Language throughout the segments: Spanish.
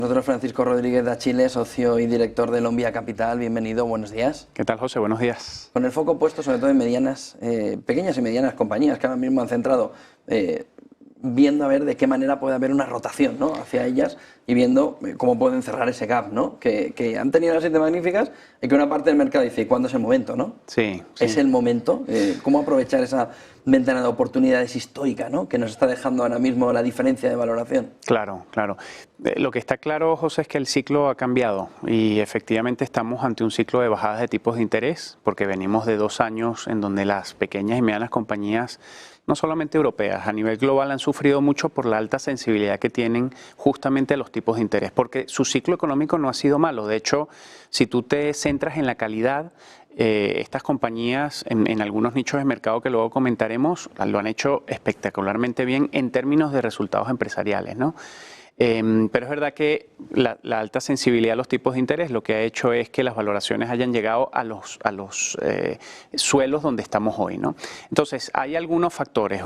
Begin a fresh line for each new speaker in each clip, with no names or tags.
Nosotros, Francisco Rodríguez de Chile, socio y director de Lombia Capital. Bienvenido, buenos días.
¿Qué tal, José? Buenos días.
Con el foco puesto sobre todo en medianas, pequeñas y medianas compañías que ahora mismo han centrado, viendo a ver de qué manera puede haber una rotación, ¿no?, hacia ellas y viendo cómo pueden cerrar ese gap, ¿no?, que han tenido las 7 magníficas y que una parte del mercado dice, ¿cuándo es el momento, no?
Sí.
Es el momento. ¿Cómo aprovechar esa ventana de oportunidades histórica, ¿no?, que nos está dejando ahora mismo la diferencia de valoración?
Claro, claro. Lo que está claro, José, es que el ciclo ha cambiado y efectivamente estamos ante un ciclo de bajadas de tipos de interés porque venimos de 2 años en donde las pequeñas y medianas compañías, no solamente europeas, a nivel global han sufrido mucho por la alta sensibilidad que tienen justamente a los tipos de interés, porque su ciclo económico no ha sido malo. De hecho, si tú te centras en la calidad, estas compañías en algunos nichos de mercado que luego comentaremos lo han hecho espectacularmente bien en términos de resultados empresariales, ¿no? Pero es verdad que la alta sensibilidad a los tipos de interés lo que ha hecho es que las valoraciones hayan llegado a los suelos donde estamos hoy, ¿no? Entonces, hay algunos factores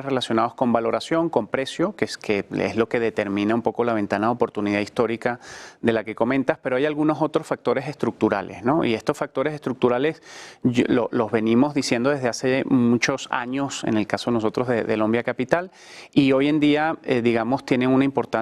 relacionados con valoración, con precio, que es lo que determina un poco la ventana de oportunidad histórica de la que comentas, pero hay algunos otros factores estructurales, ¿no? Y estos factores estructurales los venimos diciendo desde hace muchos años, en el caso de nosotros de Lombia Capital, y hoy en día, digamos, tienen una importancia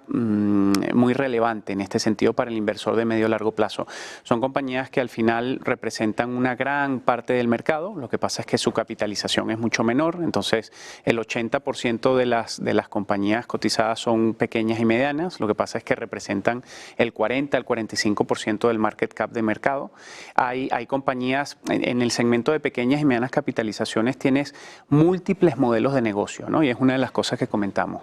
muy relevante en este sentido para el inversor de medio a largo plazo. Son compañías que al final representan una gran parte del mercado, lo que pasa es que su capitalización es mucho menor, entonces el 80% de las compañías cotizadas son pequeñas y medianas, lo que pasa es que representan el 40 al 45% del market cap de mercado. Hay compañías en el segmento de pequeñas y medianas capitalizaciones, tienes múltiples modelos de negocio, ¿no? Y es una de las cosas que comentamos.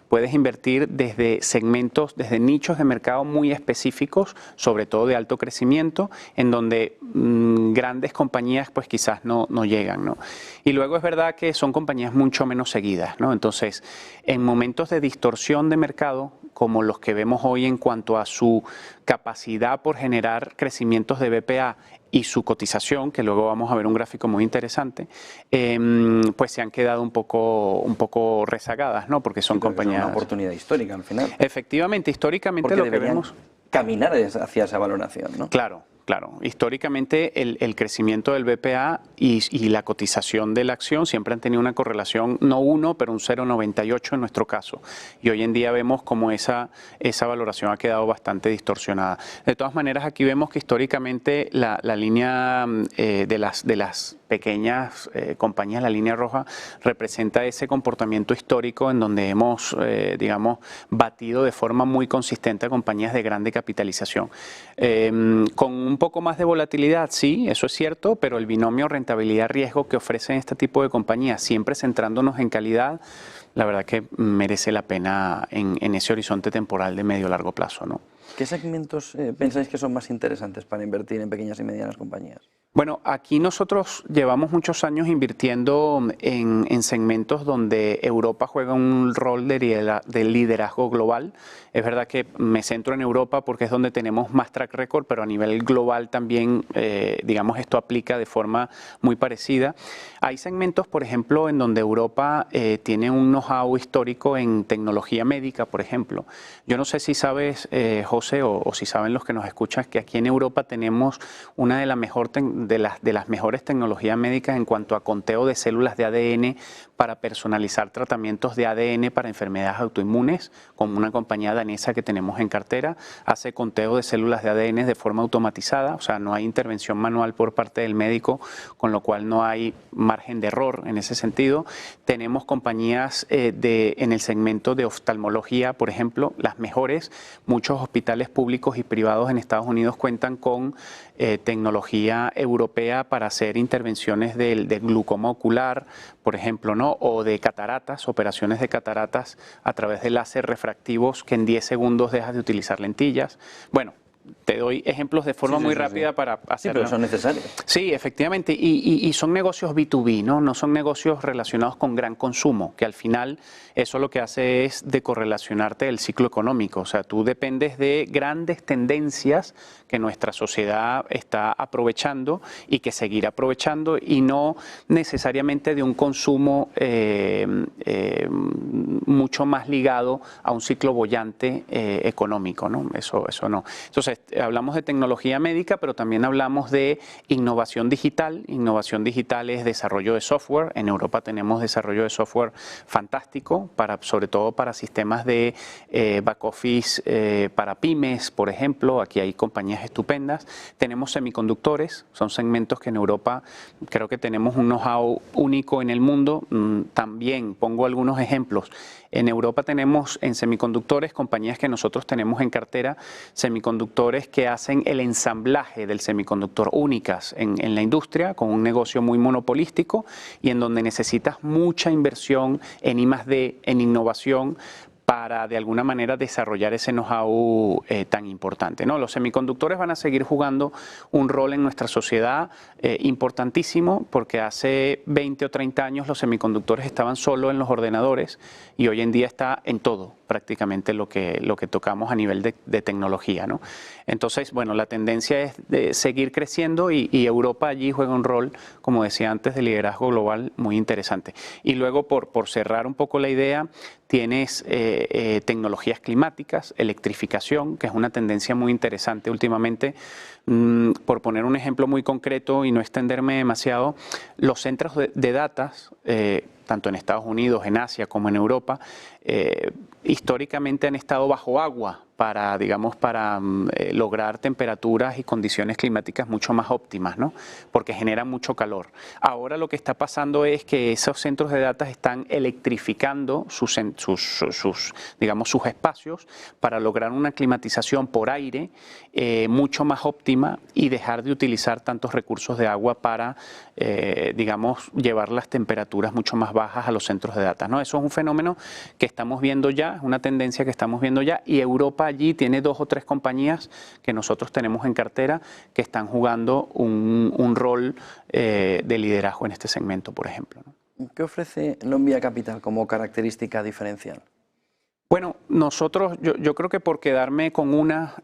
Puedes invertir desde segmentos, desde nichos de mercado muy específicos, sobre todo de alto crecimiento, en donde grandes compañías pues quizás no llegan, ¿no? Y luego es verdad que son compañías mucho menos seguidas, ¿no? Entonces, en momentos de distorsión de mercado, como los que vemos hoy en cuanto a su capacidad por generar crecimientos de BPA y su cotización, que luego vamos a ver un gráfico muy interesante, pues se han quedado un poco rezagadas, ¿no? Porque son compañías...
Es una oportunidad histórica al final.
Efectivamente, históricamente
porque
lo que vemos...
caminar hacia esa valoración, ¿no?
Claro. Claro, históricamente el crecimiento del BPA y la cotización de la acción siempre han tenido una correlación, no 1, pero un 0,98 en nuestro caso. Y hoy en día vemos como esa valoración ha quedado bastante distorsionada. De todas maneras, aquí vemos que históricamente la línea de las pequeñas compañías, la línea roja, representa ese comportamiento histórico en donde hemos, digamos, batido de forma muy consistente a compañías de grande capitalización. Con un poco más de volatilidad, sí, eso es cierto, pero el binomio rentabilidad-riesgo que ofrecen este tipo de compañías, siempre centrándonos en calidad, la verdad que merece la pena en ese horizonte temporal de medio-largo plazo, ¿no?
¿Qué segmentos pensáis que son más interesantes para invertir en pequeñas y medianas compañías?
Bueno, aquí nosotros llevamos muchos años invirtiendo en segmentos donde Europa juega un rol de liderazgo global. Es verdad que me centro en Europa porque es donde tenemos más track record, pero a nivel global también, digamos, esto aplica de forma muy parecida. Hay segmentos, por ejemplo, en donde Europa tiene un know-how histórico en tecnología médica, por ejemplo. Yo no sé si sabes, José, o si saben los que nos escuchan, que aquí en Europa tenemos una de las mejores tecnologías médicas en cuanto a conteo de células de ADN para personalizar tratamientos de ADN para enfermedades autoinmunes, como una compañía danesa que tenemos en cartera, hace conteo de células de ADN de forma automatizada, o sea, no hay intervención manual por parte del médico, con lo cual no hay margen de error en ese sentido. Tenemos compañías en el segmento de oftalmología, por ejemplo, las mejores. Muchos hospitales públicos y privados en Estados Unidos cuentan con tecnología europea para hacer intervenciones de glaucoma ocular, por ejemplo, ¿no? O de cataratas, operaciones de cataratas a través de láser refractivos que en 10 segundos dejas de utilizar lentillas. Bueno, te doy ejemplos de forma muy rápida para hacerlo.
Sí, pero son necesarios.
Sí, efectivamente, y son negocios B2B, ¿no? No son negocios relacionados con gran consumo, que al final eso lo que hace es de correlacionarte del ciclo económico. O sea, tú dependes de grandes tendencias que nuestra sociedad está aprovechando y que seguirá aprovechando, y no necesariamente de un consumo mucho más ligado a un ciclo boyante económico, ¿no? Eso no. Entonces, hablamos de tecnología médica, pero también hablamos de innovación digital. Innovación digital es desarrollo de software. En Europa tenemos desarrollo de software fantástico, sobre todo para sistemas de back office, para pymes, por ejemplo. Aquí hay compañías estupendas. Tenemos semiconductores, son segmentos que en Europa creo que tenemos un know-how único en el mundo. También pongo algunos ejemplos. En Europa tenemos en semiconductores compañías que nosotros tenemos en cartera, semiconductores que hacen el ensamblaje del semiconductor, únicas en la industria, con un negocio muy monopolístico y en donde necesitas mucha inversión en I+D, en innovación, para de alguna manera desarrollar ese know-how tan importante, ¿no? Los semiconductores van a seguir jugando un rol en nuestra sociedad importantísimo, porque hace 20 o 30 años los semiconductores estaban solo en los ordenadores y hoy en día está en todo, prácticamente lo que tocamos a nivel de tecnología, ¿no? Entonces, bueno, la tendencia es de seguir creciendo y Europa allí juega un rol, como decía antes, de liderazgo global muy interesante. Y luego, por cerrar un poco la idea, tienes tecnologías climáticas, electrificación, que es una tendencia muy interesante últimamente. Por poner un ejemplo muy concreto y no extenderme demasiado, los centros de datos, tanto en Estados Unidos, en Asia como en Europa, históricamente han estado bajo agua para, digamos, para lograr temperaturas y condiciones climáticas mucho más óptimas, ¿no? Porque generan mucho calor. Ahora lo que está pasando es que esos centros de datos están electrificando sus espacios para lograr una climatización por aire mucho más óptima y dejar de utilizar tantos recursos de agua para, digamos, llevar las temperaturas mucho más bajas a los centros de datos, ¿no? Eso es un fenómeno que estamos viendo ya, es una tendencia que estamos viendo ya, y Europa allí tiene 2 o 3 compañías que nosotros tenemos en cartera que están jugando un rol de liderazgo en este segmento, por ejemplo, ¿no?
¿Qué ofrece Lombia Capital como característica diferencial?
Bueno, nosotros, yo creo que por quedarme con una,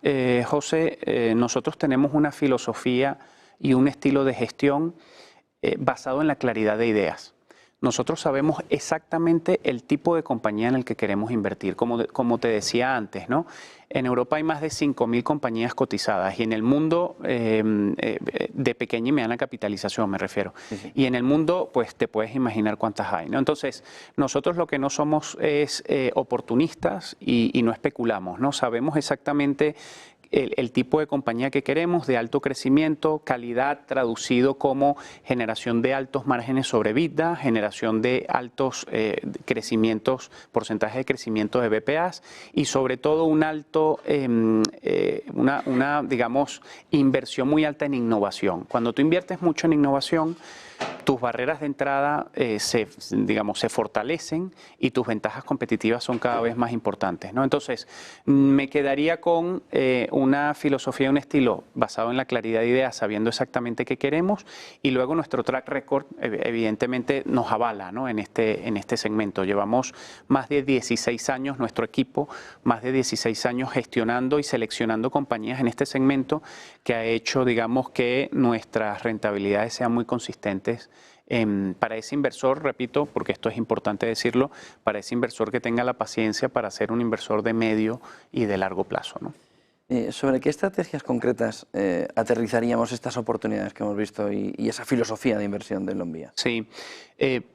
José, nosotros tenemos una filosofía y un estilo de gestión basado en la claridad de ideas. Nosotros sabemos exactamente el tipo de compañía en el que queremos invertir, como te decía antes, ¿no? En Europa hay más de 5.000 compañías cotizadas y en el mundo, de pequeña y mediana capitalización me refiero, y en el mundo pues te puedes imaginar cuántas hay, ¿no? Entonces nosotros lo que no somos es oportunistas y no especulamos, ¿no? Sabemos exactamente el tipo de compañía que queremos, de alto crecimiento, calidad traducido como generación de altos márgenes sobre EBITDA, generación de altos crecimientos, porcentaje de crecimiento de BPAs y sobre todo un alto, digamos, inversión muy alta en innovación. Cuando tú inviertes mucho en innovación, tus barreras de entrada se fortalecen y tus ventajas competitivas son cada vez más importantes, ¿no? Entonces, me quedaría con una filosofía, un estilo basado en la claridad de ideas, sabiendo exactamente qué queremos, y luego nuestro track record evidentemente nos avala, ¿no? en este segmento. Llevamos más de 16 años, nuestro equipo, más de 16 años gestionando y seleccionando compañías en este segmento, que ha hecho, digamos, que nuestras rentabilidades sean muy consistentes. Para ese inversor, repito, porque esto es importante decirlo, para ese inversor que tenga la paciencia para ser un inversor de medio y de largo plazo, ¿no?
¿Sobre qué estrategias concretas aterrizaríamos estas oportunidades que hemos visto y esa filosofía de inversión de Lombia?
Sí,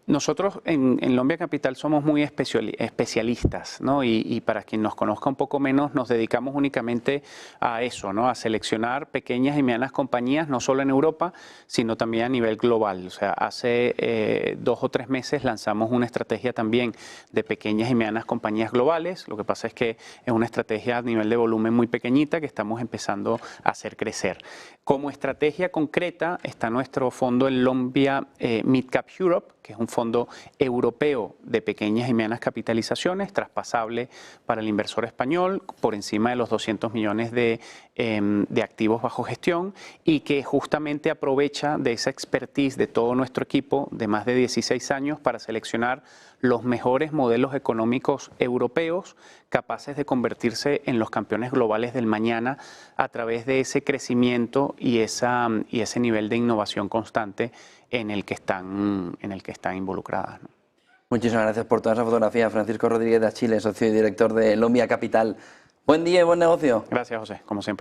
nosotros en Lombia Capital somos muy especialistas, ¿no? Y para quien nos conozca un poco menos, nos dedicamos únicamente a eso, ¿no? A seleccionar pequeñas y medianas compañías, no solo en Europa, sino también a nivel global. O sea, hace 2 o 3 meses lanzamos una estrategia también de pequeñas y medianas compañías globales. Lo que pasa es que es una estrategia a nivel de volumen muy pequeñita que estamos empezando a hacer crecer. Como estrategia concreta está nuestro fondo, el Lombia Mid Cap Europe, que es un fondo europeo de pequeñas y medianas capitalizaciones, traspasable para el inversor español, por encima de los 200 millones de activos bajo gestión, y que justamente aprovecha de esa expertise de todo nuestro equipo de más de 16 años para seleccionar los mejores modelos económicos europeos capaces de convertirse en los campeones globales del mañana a través de ese crecimiento y ese nivel de innovación constante en el que están involucradas, ¿no?
Muchísimas gracias por toda esa fotografía. Francisco Rodríguez de Achille, socio y director de Lomia Capital. Buen día y buen negocio.
Gracias, José, como siempre.